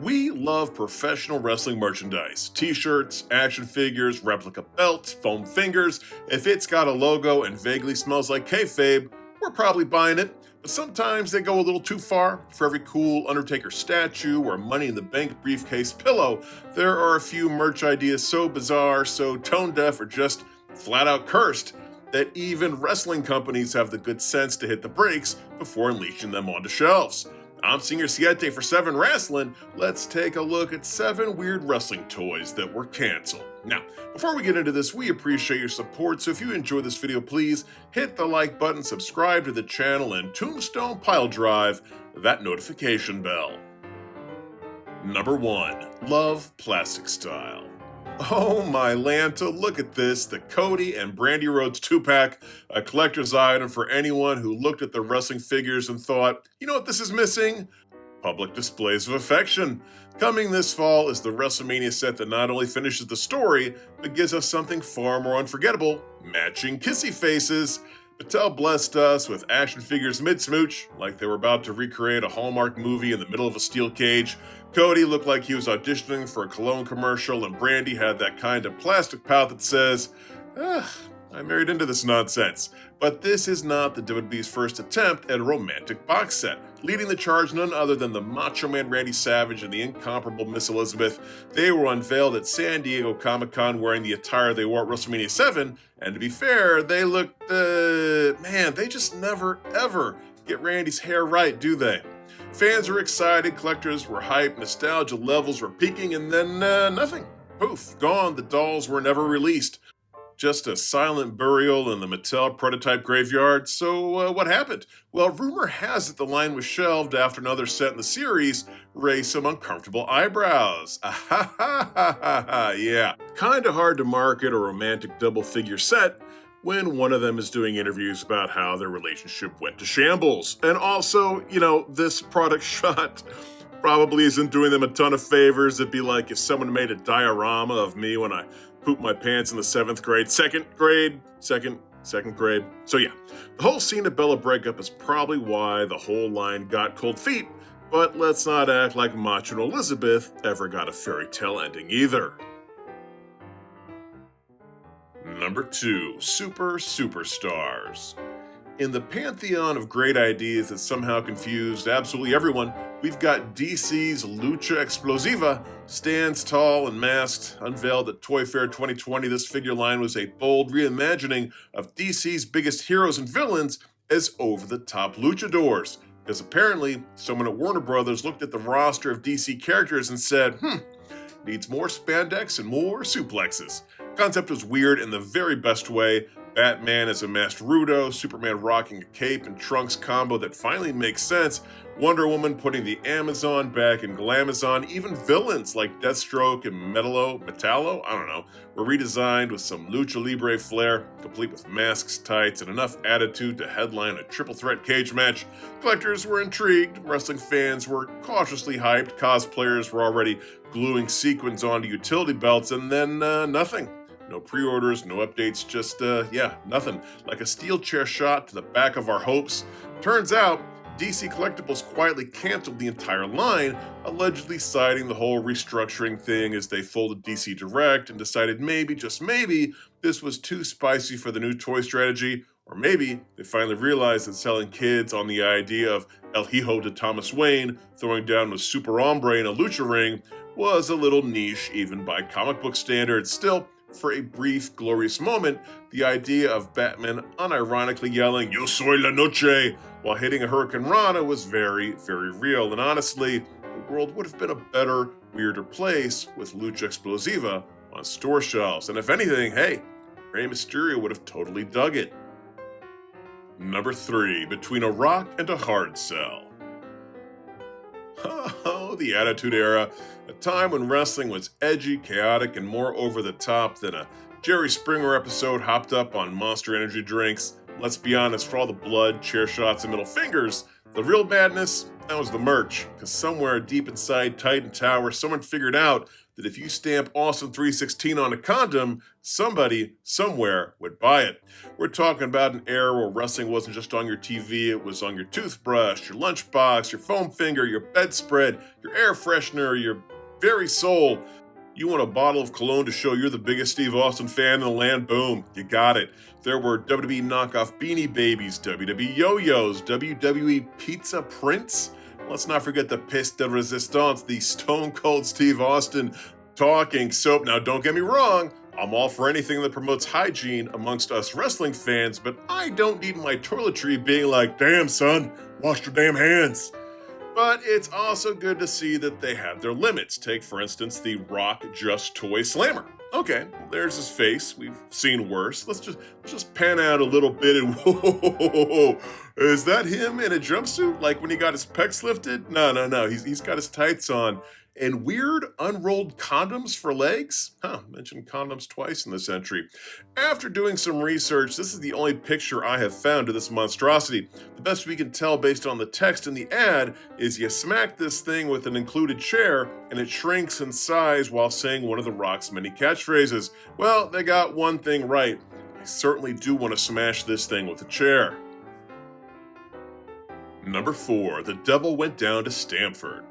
We love professional wrestling merchandise. T-shirts, action figures, replica belts, foam fingers. If it's got a logo and vaguely smells like kayfabe, we're probably buying it. But sometimes they go a little too far. For every cool Undertaker statue or Money in the Bank briefcase pillow, there are a few merch ideas so bizarre, so tone-deaf, or just flat-out cursed that even wrestling companies have the good sense to hit the brakes before unleashing them onto shelves. I'm Senior Siete for 7 Wrestling. Let's take a look at 7 weird wrestling toys that were canceled. Now, before we get into this, we appreciate your support, so if you enjoyed this video, please hit the like button, subscribe to the channel, and Tombstone Pile Drive that notification bell. Number 1. Love Plastic Style. Oh my Lanta, look at this, the Cody and Brandy Rhodes 2-pack, a collector's item for anyone who looked at the wrestling figures and thought, you know what this is missing? Public displays of affection. Coming this fall is the WrestleMania set that not only finishes the story, but gives us something far more unforgettable, matching kissy faces. Mattel blessed us with action figures mid-smooch, like they were about to recreate a Hallmark movie in the middle of a steel cage. Cody looked like he was auditioning for a cologne commercial, and Brandy had that kind of plastic pout that says, I married into this nonsense. But this is not the WWE's first attempt at a romantic box set. Leading the charge, none other than the Macho Man Randy Savage and the incomparable Miss Elizabeth. They were unveiled at San Diego Comic-Con wearing the attire they wore at WrestleMania 7, and to be fair, they looked, they just never, ever get Randy's hair right, do they? Fans were excited, collectors were hyped, nostalgia levels were peaking, and then nothing. Poof, gone, the dolls were never released. Just a silent burial in the Mattel prototype graveyard. So what happened? Well, rumor has it the line was shelved after another set in the series raised some uncomfortable eyebrows. Yeah. Kinda hard to market a romantic double figure set when one of them is doing interviews about how their relationship went to shambles. And also, this product shot probably isn't doing them a ton of favors. It'd be like if someone made a diorama of me when I pooped my pants in the 7th grade. Second grade. So yeah, the whole Cena Bella breakup is probably why the whole line got cold feet, but let's not act like Macho and Elizabeth ever got a fairy tale ending either. Number 2. Super Superstars. In the pantheon of great ideas that somehow confused absolutely everyone, we've got DC's Lucha Explosiva, stands tall and masked. Unveiled at Toy Fair 2020, this figure line was a bold reimagining of DC's biggest heroes and villains as over-the-top luchadors. Because apparently, someone at Warner Brothers looked at the roster of DC characters and said, needs more spandex and more suplexes. Concept was weird in the very best way. Batman as a masked Rudo, Superman rocking a cape and trunks combo that finally makes sense, Wonder Woman putting the Amazon back in Glamazon, even villains like Deathstroke and Metallo, were redesigned with some Lucha Libre flair, complete with masks, tights, and enough attitude to headline a triple threat cage match. Collectors were intrigued, wrestling fans were cautiously hyped, cosplayers were already gluing sequins onto utility belts, and then nothing. No pre-orders, no updates, just, nothing. Like a steel chair shot to the back of our hopes. Turns out, DC Collectibles quietly canceled the entire line, allegedly citing the whole restructuring thing as they folded DC Direct and decided maybe, just maybe, this was too spicy for the new toy strategy, or maybe they finally realized that selling kids on the idea of El Hijo de Thomas Wayne throwing down with Super Hombre in a lucha ring was a little niche even by comic book standards. Still, for a brief, glorious moment, the idea of Batman unironically yelling, "Yo soy la noche," while hitting a Hurricane Rana was very, very real. And honestly, the world would have been a better, weirder place with Lucha Explosiva on store shelves. And if anything, hey, Rey Mysterio would have totally dug it. Number 3, between a rock and a hard sell. Oh, the Attitude Era, a time when wrestling was edgy, chaotic, and more over the top than a Jerry Springer episode hopped up on Monster Energy drinks. Let's be honest, for all the blood, chair shots, and middle fingers, the real madness, that was the merch. Because somewhere deep inside Titan Tower, someone figured out that if you stamp Austin 316 on a condom, somebody, somewhere would buy it. We're talking about an era where wrestling wasn't just on your TV, it was on your toothbrush, your lunchbox, your foam finger, your bedspread, your air freshener, your very soul. You want a bottle of cologne to show you're the biggest Steve Austin fan in the land? Boom, you got it. There were WWE knockoff Beanie Babies, WWE Yo-Yos, WWE Pizza Prints. Let's not forget the pièce de résistance, the Stone Cold Steve Austin talking soap. Now, don't get me wrong, I'm all for anything that promotes hygiene amongst us wrestling fans, but I don't need my toiletry being like, damn son, wash your damn hands. But it's also good to see that they have their limits. Take, for instance, the Rock Just Toy Slammer. Okay, there's his face. We've seen worse. Let's just pan out a little bit and whoa, is that him in a jumpsuit? Like when he got his pecs lifted? No. He's got his tights on. And weird unrolled condoms for legs? Mentioned condoms twice in this entry. After doing some research, this is the only picture I have found of this monstrosity. The best we can tell based on the text in the ad is you smack this thing with an included chair and it shrinks in size while saying one of The Rock's many catchphrases. Well, they got one thing right. I certainly do want to smash this thing with a chair. Number 4, The Devil Went Down to Stamford.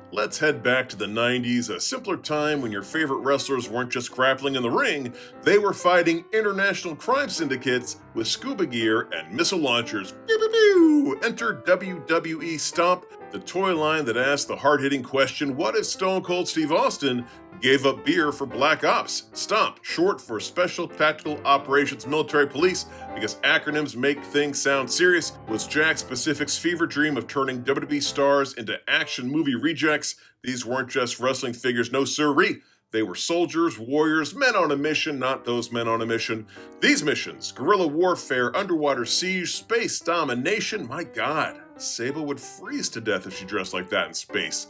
Let's head back to the 90s, a simpler time when your favorite wrestlers weren't just grappling in the ring, they were fighting international crime syndicates with scuba gear and missile launchers. Pew, pew, pew. Enter WWE Stomp, the toy line that asked the hard-hitting question, what if Stone Cold Steve Austin gave up beer for Black Ops? Stomp, short for Special Tactical Operations Military Police, because acronyms make things sound serious, was Jack Pacific's fever dream of turning WWE stars into action movie rejects. These weren't just wrestling figures, no sirree. They were soldiers, warriors, men on a mission, not those men on a mission. These missions, guerrilla warfare, underwater siege, space domination, my God, Sable would freeze to death if she dressed like that in space.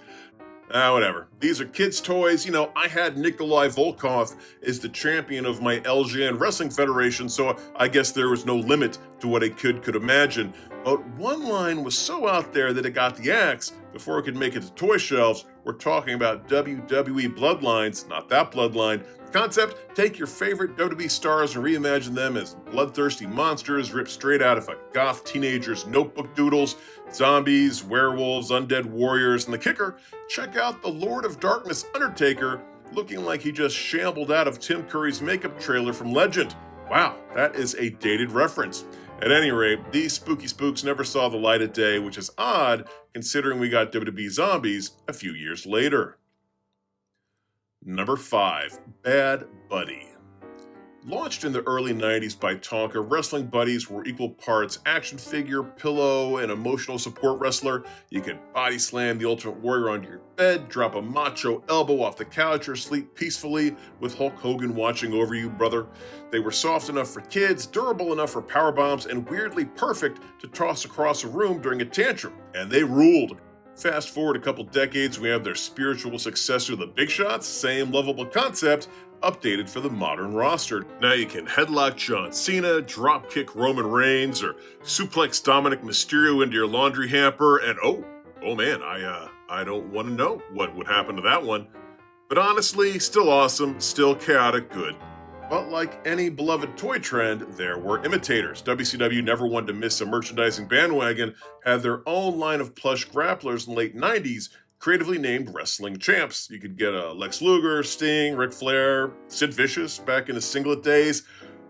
Whatever. These are kids' toys. You know, I had Nikolai Volkov as the champion of my LGN Wrestling Federation, so I guess there was no limit to what a kid could imagine. But one line was so out there that it got the axe before it could make it to toy shelves. We're talking about WWE Bloodlines, not that bloodline. Concept, take your favorite WWE stars and reimagine them as bloodthirsty monsters ripped straight out of a goth teenager's notebook doodles, zombies, werewolves, undead warriors, and the kicker, check out the Lord of Darkness Undertaker looking like he just shambled out of Tim Curry's makeup trailer from Legend. Wow, that is a dated reference. At any rate, these spooky spooks never saw the light of day, which is odd considering we got WWE Zombies a few years later. Number 5, Bad Buddy. Launched in the early 90s by Tonka, Wrestling Buddies were equal parts action figure, pillow, and emotional support wrestler. You could body slam the Ultimate Warrior onto your bed, drop a macho elbow off the couch, or sleep peacefully with Hulk Hogan watching over you, brother. They were soft enough for kids, durable enough for power bombs, and weirdly perfect to toss across a room during a tantrum. And they ruled. Fast forward a couple decades, we have their spiritual successor, the Big Shots, same lovable concept, updated for the modern roster. Now you can headlock John Cena, dropkick Roman Reigns, or suplex Dominic Mysterio into your laundry hamper, and oh man, I don't want to know what would happen to that one. But honestly, still awesome, still chaotic good. But like any beloved toy trend, there were imitators. WCW never wanted to miss a merchandising bandwagon, had their own line of plush grapplers in the late 90s, creatively named Wrestling Champs. You could get a Lex Luger, Sting, Ric Flair, Sid Vicious back in his singlet days.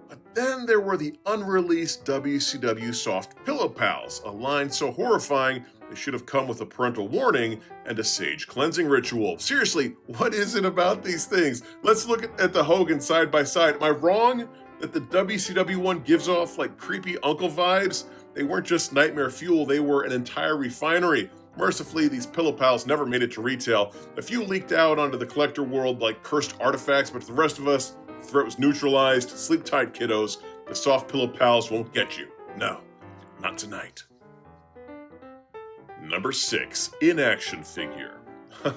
But then there were the unreleased WCW Soft Pillow Pals, a line so horrifying they should have come with a parental warning and a sage cleansing ritual. Seriously, what is it about these things? Let's look at the Hogan side by side. Am I wrong that the WCW one gives off like creepy uncle vibes? They weren't just nightmare fuel, they were an entire refinery. Mercifully, these pillow pals never made it to retail. A few leaked out onto the collector world like cursed artifacts, but for the rest of us, the threat was neutralized. Sleep tight, kiddos. The soft pillow pals won't get you. No, not tonight. Number 6, Inaction Figure.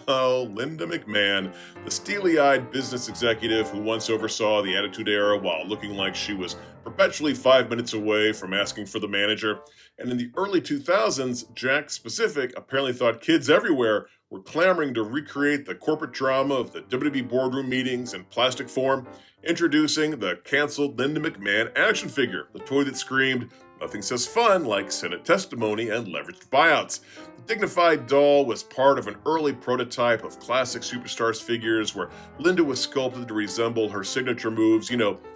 Oh, Linda McMahon, the steely-eyed business executive who once oversaw the Attitude Era while looking like she was perpetually 5 minutes away from asking for the manager. And in the early 2000s, Jack Specific apparently thought kids everywhere were clamoring to recreate the corporate drama of the WWE boardroom meetings in plastic form, introducing the canceled Linda McMahon action figure, the toy that screamed, "Nothing says fun like Senate testimony and leveraged buyouts." The dignified doll was part of an early prototype of classic Superstars figures where Linda was sculpted to resemble her signature moves,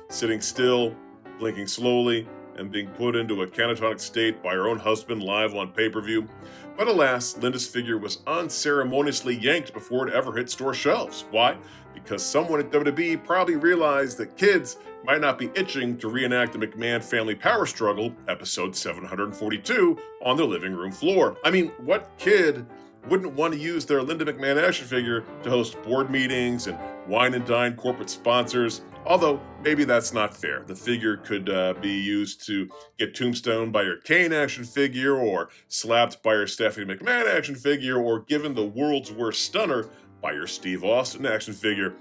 sitting still, blinking slowly, and being put into a catatonic state by her own husband live on pay-per-view. But alas, Linda's figure was unceremoniously yanked before it ever hit store shelves. Why? Because someone at WWE probably realized that kids might not be itching to reenact the McMahon family power struggle, episode 742, on their living room floor. I mean, what kid wouldn't want to use their Linda McMahon action figure to host board meetings and wine and dine corporate sponsors? Although, maybe that's not fair. The figure could be used to get tombstoned by your Kane action figure, or slapped by your Stephanie McMahon action figure, or given the world's worst stunner by your Steve Austin action figure.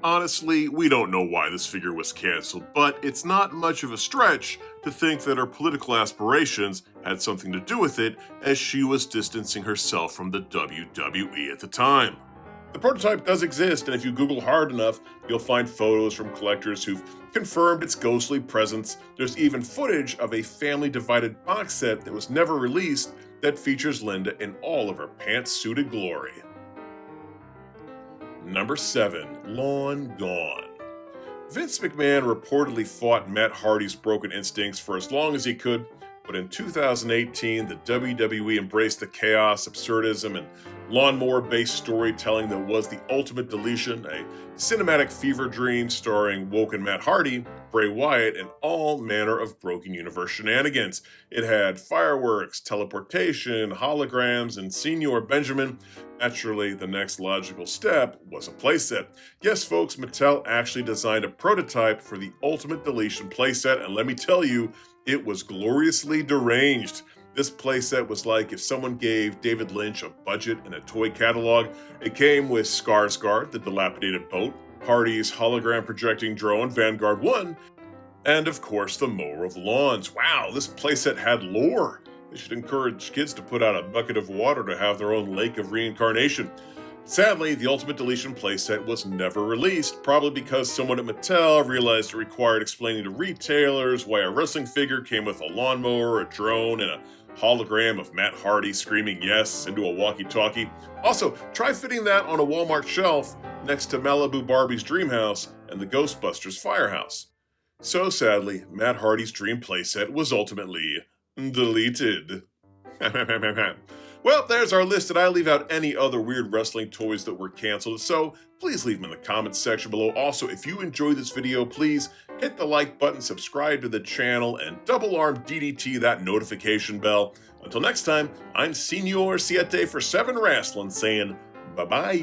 Honestly, we don't know why this figure was canceled, but it's not much of a stretch to think that her political aspirations had something to do with it, as she was distancing herself from the WWE at the time. The prototype does exist, and if you Google hard enough, you'll find photos from collectors who've confirmed its ghostly presence. There's even footage of a family-divided box set that was never released that features Linda in all of her pants-suited glory. Number 7. Long Gone. Vince McMahon reportedly fought Matt Hardy's broken instincts for as long as he could, but in 2018, the WWE embraced the chaos, absurdism, and lawnmower-based storytelling that was the ultimate deletion, a cinematic fever dream starring Woken Matt Hardy, Bray Wyatt, and all manner of broken universe shenanigans. It had fireworks, teleportation, holograms, and Senior Benjamin. Naturally, the next logical step was a playset. Yes, folks, Mattel actually designed a prototype for the Ultimate Deletion playset, and let me tell you, it was gloriously deranged. This playset was like if someone gave David Lynch a budget and a toy catalog. It came with Skarsgård, the dilapidated boat, Hardy's hologram projecting drone Vanguard 1, and of course the mower of lawns. Wow, this playset had lore. They should encourage kids to put out a bucket of water to have their own lake of reincarnation. Sadly, the Ultimate Deletion playset was never released, probably because someone at Mattel realized it required explaining to retailers why a wrestling figure came with a lawnmower, a drone, and a hologram of Matt Hardy screaming yes into a walkie-talkie. Also, try fitting that on a Walmart shelf next to Malibu Barbie's Dream House and the Ghostbusters Firehouse. So sadly, Matt Hardy's dream playset was ultimately deleted. Well, there's our list, and I leave out any other weird wrestling toys that were canceled, so please leave them in the comments section below. Also, if you enjoyed this video, please hit the like button, subscribe to the channel, and double arm DDT that notification bell. Until next time, I'm Senor Siete for 7 Wrestling saying bye-bye.